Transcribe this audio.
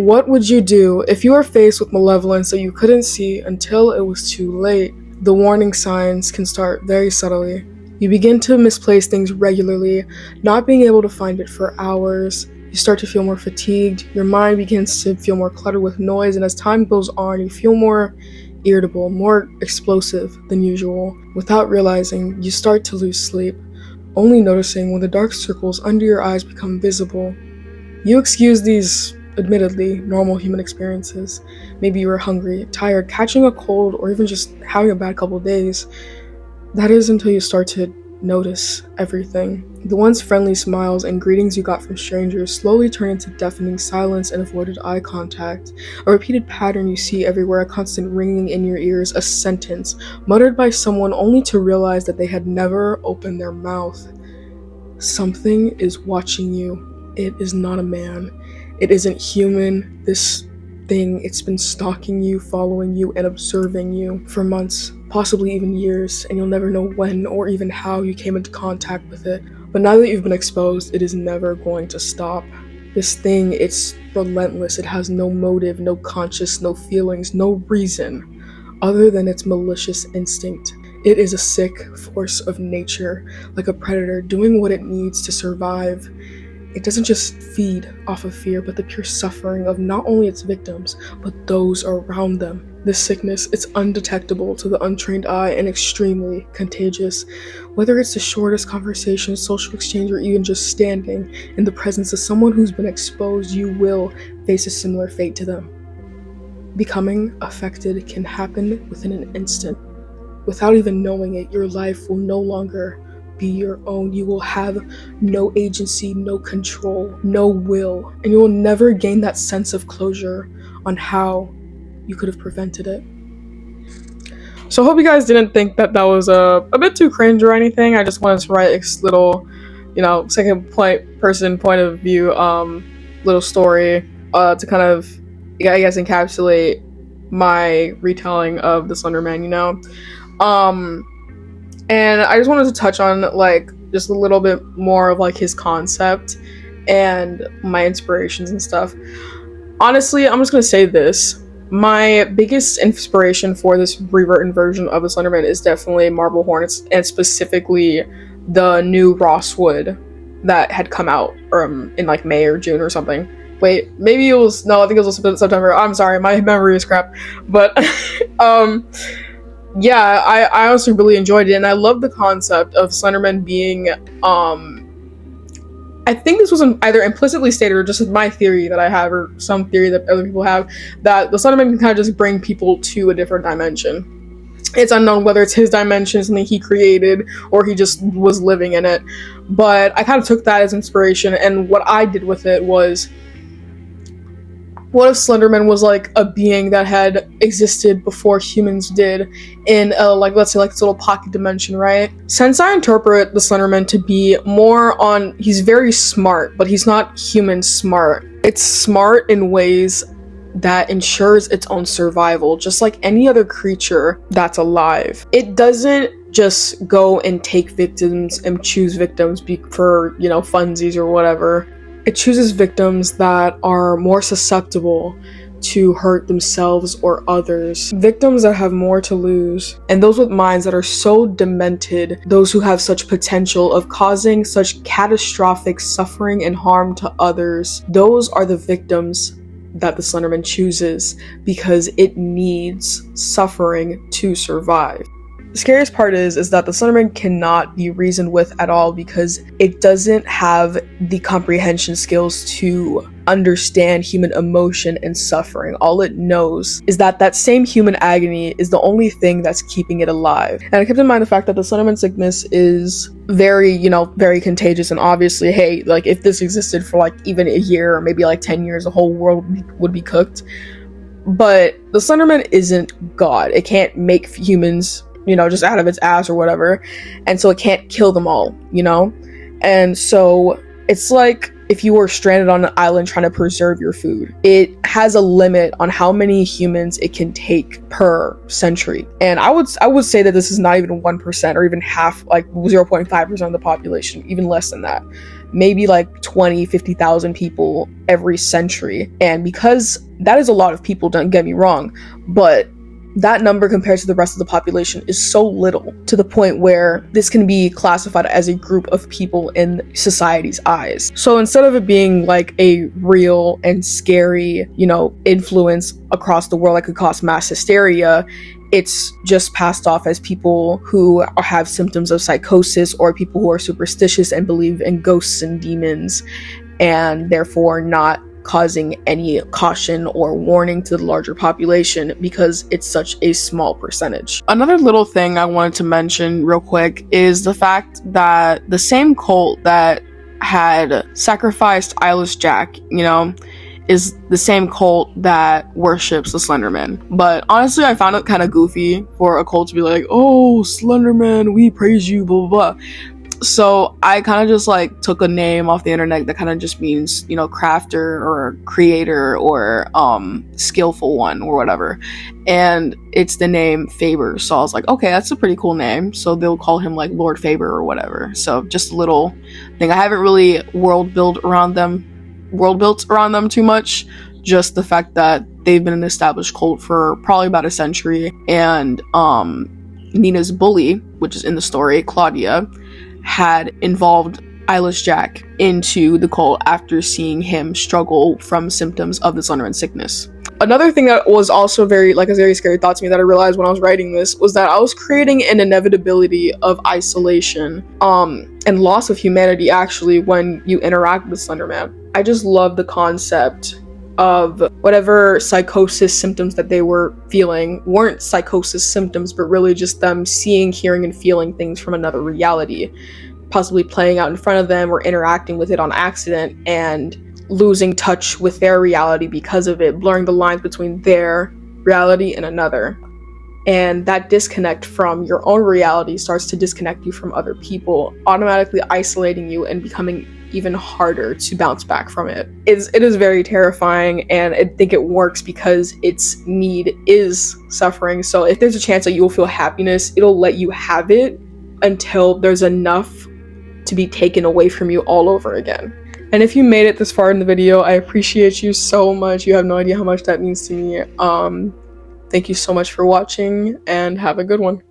What would you do if you were faced with malevolence that you couldn't see until it was too late? The warning signs can start very subtly. You begin to misplace things regularly, not being able to find it for hours. You start to feel more fatigued. Your mind begins to feel more cluttered with noise, and as time goes on, you feel more irritable, more explosive than usual. Without realizing, you start to lose sleep, only noticing when the dark circles under your eyes become visible. You excuse these admittedly normal human experiences. Maybe you were hungry, tired, catching a cold, or even just having a bad couple of days. That is until you start to notice everything. The once friendly smiles and greetings you got from strangers slowly turn into deafening silence and avoided eye contact. A repeated pattern you see everywhere, a constant ringing in your ears, a sentence muttered by someone only to realize that they had never opened their mouth. Something is watching you. It is not a man. It isn't human. This thing, it's been stalking you, following you, and observing you for months, possibly even years, and you'll never know when or even how you came into contact with it. But now that you've been exposed, it is never going to stop. This thing, it's relentless. It has no motive, no conscience, no feelings, no reason other than its malicious instinct. It is a sick force of nature, like a predator doing what it needs to survive. It doesn't just feed off of fear, but the pure suffering of not only its victims, but those around them. This sickness, it's undetectable to the untrained eye and extremely contagious. Whether it's the shortest conversation, social exchange, or even just standing in the presence of someone who's been exposed, you will face a similar fate to them. Becoming affected can happen within an instant. Without even knowing it, your life will no longer be your own. You will have no agency, no control, no will, and you will never gain that sense of closure on how you could have prevented it. So I hope you guys didn't think that was a bit too cringe or anything. I just wanted to write a little, second person point of view, little story, to kind of, I guess, encapsulate my retelling of the Slenderman, And I just wanted to touch on, just a little bit more of, his concept and my inspirations and stuff. Honestly, I'm just going to say this. My biggest inspiration for this rewritten version of the Slenderman is definitely Marble Hornets, and specifically the new Rosswood that had come out in, May or June or something. Wait, maybe it was... No, I think it was September. I'm sorry, my memory is crap. But, yeah, I honestly really enjoyed it, and I love the concept of Slenderman being, I think this was either implicitly stated or just my theory that I have, or some theory that other people have, that the Slenderman can kind of just bring people to a different dimension. It's unknown whether it's his dimension, something he created, or he just was living in it, but I kind of took that as inspiration, and what I did with it was, what if Slenderman was a being that had existed before humans did in let's say this little pocket dimension, right? Since I interpret the Slenderman to be more on, he's very smart, but he's not human smart. It's smart in ways that ensures its own survival, just like any other creature that's alive. It doesn't just go and take victims and choose victims for, funsies or whatever. It chooses victims that are more susceptible to hurt themselves or others, victims that have more to lose, and those with minds that are so demented, those who have such potential of causing such catastrophic suffering and harm to others. Those are the victims that the Slenderman chooses because it needs suffering to survive. The scariest part is that the Slenderman cannot be reasoned with at all because it doesn't have the comprehension skills to understand human emotion and suffering. All it knows is that same human agony is the only thing that's keeping it alive. And I kept in mind the fact that the Slenderman sickness is very, very contagious, and obviously, hey, if this existed for even a year or maybe 10 years, the whole world would be cooked. But the Slenderman isn't God. It can't make humans just out of its ass or whatever, and so it can't kill them all, and so it's if you were stranded on an island trying to preserve your food. It has a limit on how many humans it can take per century. And I would say that this is not even 1% or even half, like 0.5% of the population, even less than that. Maybe like 20, 50,000 people every century. And because that is a lot of people, don't get me wrong, but that number compared to the rest of the population is so little to the point where this can be classified as a group of people in society's eyes. So instead of it being like a real and scary, influence across the world that could cause mass hysteria, it's just passed off as people who have symptoms of psychosis or people who are superstitious and believe in ghosts and demons, and therefore not causing any caution or warning to the larger population because it's such a small percentage. Another little thing I wanted to mention real quick is the fact that the same cult that had sacrificed Eyeless Jack, is the same cult that worships the Slenderman. But honestly, I found it kind of goofy for a cult to be like, oh, Slenderman, we praise you, blah, blah, blah. So I kind of just like took a name off the internet that kind of just means, crafter or creator or skillful one or whatever. And it's the name Faber. So I was like, okay, that's a pretty cool name. So they'll call him like Lord Faber or whatever. So just a little thing. I haven't really world built around them too much. Just the fact that they've been an established cult for probably about a century. And Nina's bully, which is in the story, Claudia, had involved Eyeless Jack into the cult after seeing him struggle from symptoms of the Slenderman sickness. Another thing that was also a very scary thought to me that I realized when I was writing this was that I was creating an inevitability of isolation and loss of humanity actually when you interact with Slenderman. I just love the concept of whatever psychosis symptoms that they were feeling weren't psychosis symptoms, but really just them seeing, hearing, and feeling things from another reality, possibly playing out in front of them or interacting with it on accident and losing touch with their reality because of it, blurring the lines between their reality and another. And that disconnect from your own reality starts to disconnect you from other people, automatically isolating you and becoming even harder to bounce back from it. It is very terrifying, and I think it works because its need is suffering. So if there's a chance that you will feel happiness, it'll let you have it until there's enough to be taken away from you all over again. And if you made it this far in the video, I appreciate you so much. You have no idea how much that means to me. Thank you so much for watching, and have a good one.